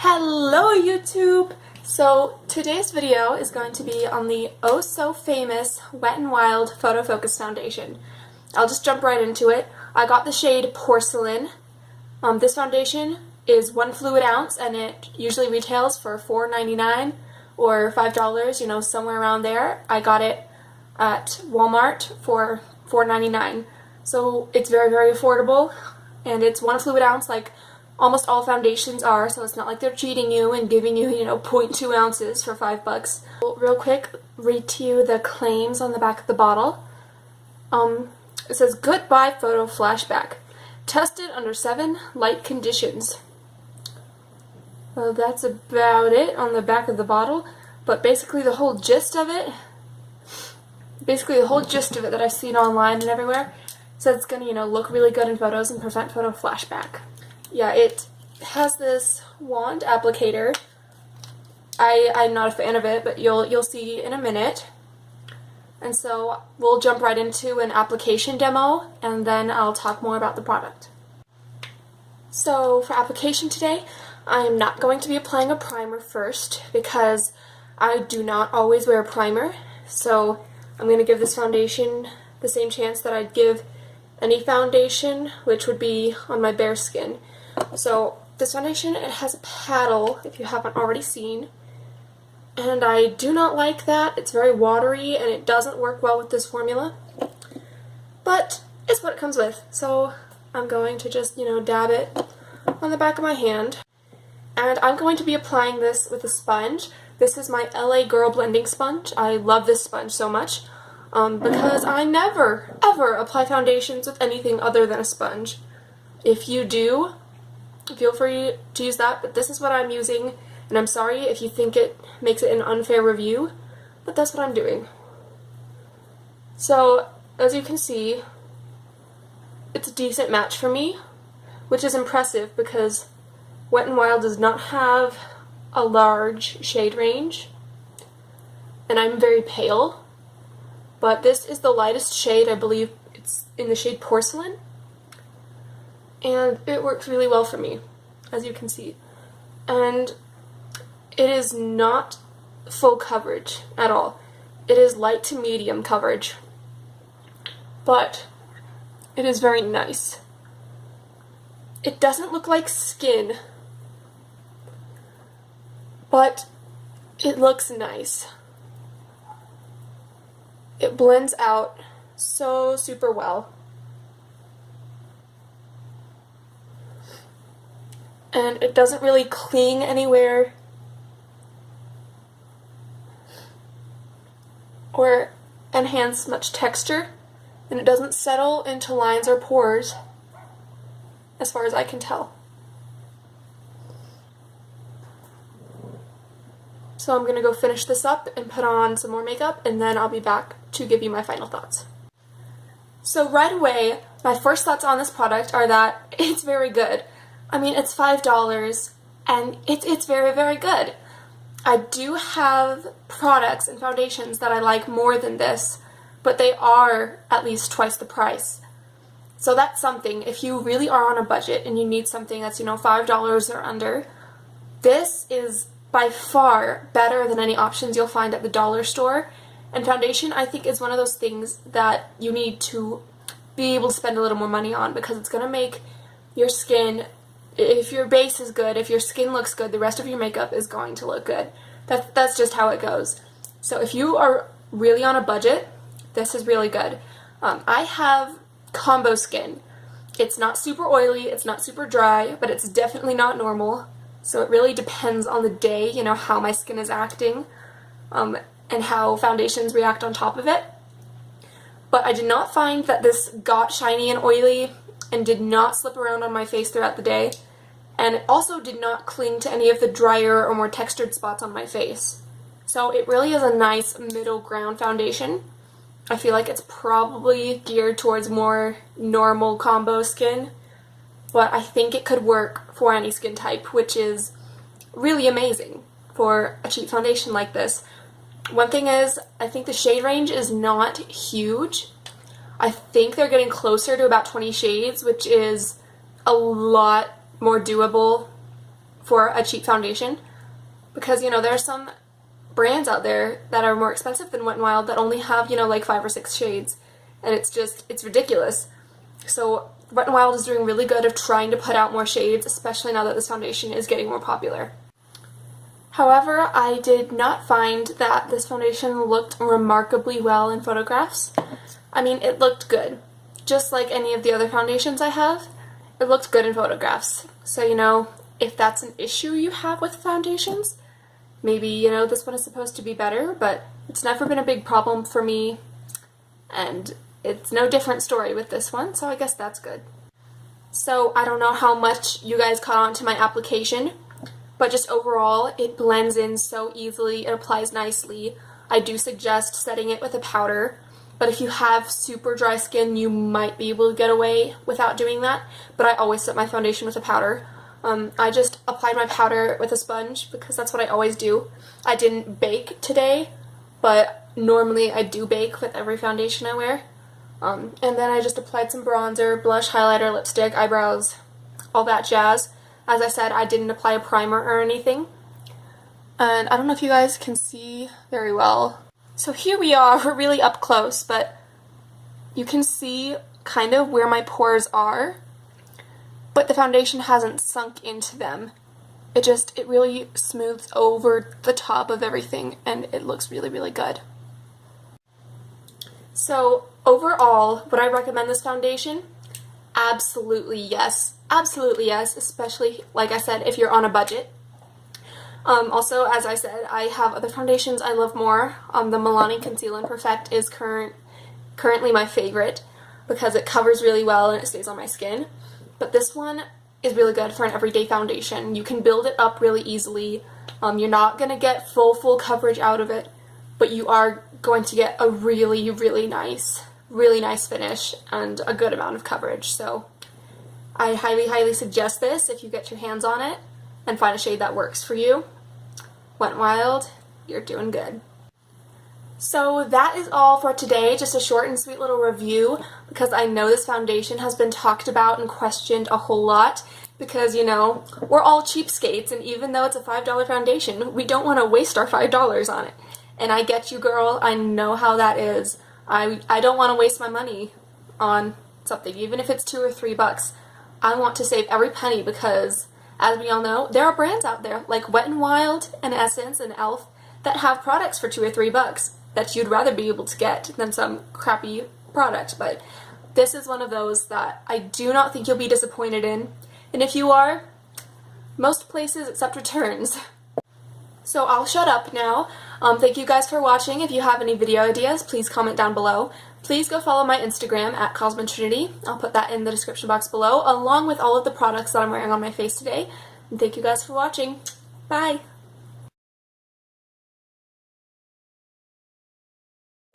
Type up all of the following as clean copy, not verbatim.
Hello YouTube! So today's video is going to be on the oh so famous Wet n Wild Photofocus foundation. I'll just jump right into it. I got the shade Porcelain. This foundation is 1 fluid ounce and it usually retails for $4.99 or $5, you know, somewhere around there. I got it at Walmart for $4.99. So it's very, very affordable, and it's 1 fluid ounce like almost all foundations are, so it's not like they're cheating you and giving you, 0.2 ounces for $5. Real quick, read to you the claims on the back of the bottle. It says, "Goodbye photo flashback. Tested under 7 light conditions." Well, that's about it on the back of the bottle, but basically the whole gist of it that I've seen online and everywhere says it's gonna, look really good in photos and prevent photo flashback. Yeah, it has this wand applicator. I'm not a fan of it, but you'll see in a minute. And so we'll jump right into an application demo, and then I'll talk more about the product. So for application today, I'm not going to be applying a primer first because I do not always wear a primer. So I'm going to give this foundation the same chance that I'd give any foundation, which would be on my bare skin. So this foundation, it has a paddle, if you haven't already seen, and I do not like that. It's very watery and it doesn't work well with this formula, but it's what it comes with. So I'm going to just, dab it on the back of my hand, and I'm going to be applying this with a sponge. This is my LA Girl blending sponge. I love this sponge so much because I never, ever apply foundations with anything other than a sponge. If you do, feel free to use that, but this is what I'm using, and I'm sorry if you think it makes it an unfair review, but that's what I'm doing. So, as you can see, it's a decent match for me, which is impressive because Wet n Wild does not have a large shade range, and I'm very pale, but this is the lightest shade. I believe it's in the shade Porcelain. And it works really well for me, as you can see. And it is not full coverage at all. It is light to medium coverage. But it is very nice. It doesn't look like skin, but it looks nice. It blends out so super well. And it doesn't really cling anywhere or enhance much texture, and it doesn't settle into lines or pores as far as I can tell. So I'm going to go finish this up and put on some more makeup, and then I'll be back to give you my final thoughts. So right away, my first thoughts on this product are that it's very good. I mean, it's $5 and it's very, very good. I do have products and foundations that I like more than this, but they are at least twice the price. So that's something. If you really are on a budget and you need something that's, $5 or under, this is by far better than any options you'll find at the dollar store. And foundation, I think, is one of those things that you need to be able to spend a little more money on because it's going to make your skin, if your base is good, if your skin looks good, the rest of your makeup is going to look good. That's just how it goes. So if you are really on a budget, this is really good. I have combo skin. It's not super oily, it's not super dry, but it's definitely not normal. So it really depends on the day, how my skin is acting, and how foundations react on top of it. But I did not find that this got shiny and oily and did not slip around on my face throughout the day. And it also did not cling to any of the drier or more textured spots on my face. So it really is a nice middle ground foundation. I feel like it's probably geared towards more normal combo skin, but I think it could work for any skin type, which is really amazing for a cheap foundation like this. One thing is, I think the shade range is not huge. I think they're getting closer to about 20 shades, which is a lot more doable for a cheap foundation, because, you know, there are some brands out there that are more expensive than Wet n Wild that only have, you know, like 5 or 6 shades, and it's ridiculous. So Wet n Wild is doing really good of trying to put out more shades, especially now that this foundation is getting more popular. However, I did not find that this foundation looked remarkably well in photographs. I mean, it looked good. Just like any of the other foundations I have, it looked good in photographs. So, you know, if that's an issue you have with foundations, maybe, you know, this one is supposed to be better, but it's never been a big problem for me, and it's no different story with this one, so I guess that's good. So I don't know how much you guys caught on to my application, but just overall, it blends in so easily, it applies nicely. I do suggest setting it with a powder, but if you have super dry skin, you might be able to get away without doing that, but I always set my foundation with a powder. I just applied my powder with a sponge because that's what I always do. I didn't bake today, but normally I do bake with every foundation I wear. And then I just applied some bronzer, blush, highlighter, lipstick, eyebrows, all that jazz. As I said, I didn't apply a primer or anything. And I don't know if you guys can see very well. So here we are, we're really up close, but you can see kind of where my pores are, but the foundation hasn't sunk into them. It really smooths over the top of everything, and it looks really, really good. So overall, would I recommend this foundation? Absolutely yes. Absolutely yes, especially, like I said, if you're on a budget. Also, as I said, I have other foundations I love more. The Milani Conceal and Perfect is currently my favorite because it covers really well and it stays on my skin. But this one is really good for an everyday foundation. You can build it up really easily. You're not going to get full coverage out of it, but you are going to get a really, really nice finish and a good amount of coverage. So I highly, highly suggest this if you get your hands on it and find a shade that works for you. Wet n Wild, you're doing good. So that is all for today, just a short and sweet little review, because I know this foundation has been talked about and questioned a whole lot, because, you know, we're all cheapskates, and even though it's a $5 foundation, we don't want to waste our $5 on it. And I get you, girl, I know how that is. I don't want to waste my money on something, even if it's $2 or $3. I want to save every penny because, as we all know, there are brands out there like Wet n Wild and Essence and e.l.f. that have products for $2 or $3 that you'd rather be able to get than some crappy product. But this is one of those that I do not think you'll be disappointed in. And if you are, most places accept returns. So I'll shut up now. Thank you guys for watching. If you have any video ideas, please comment down below. Please go follow my Instagram at CosmoTrinity. I'll put that in the description box below, along with all of the products that I'm wearing on my face today. And thank you guys for watching. Bye!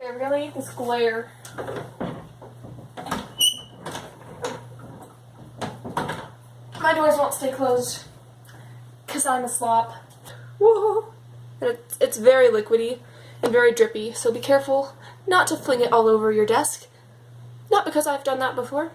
Really? This glare. My doors won't stay closed because I'm a slop. Whoa! It's very liquidy and very drippy, so be careful not to fling it all over your desk. Not because I've done that before.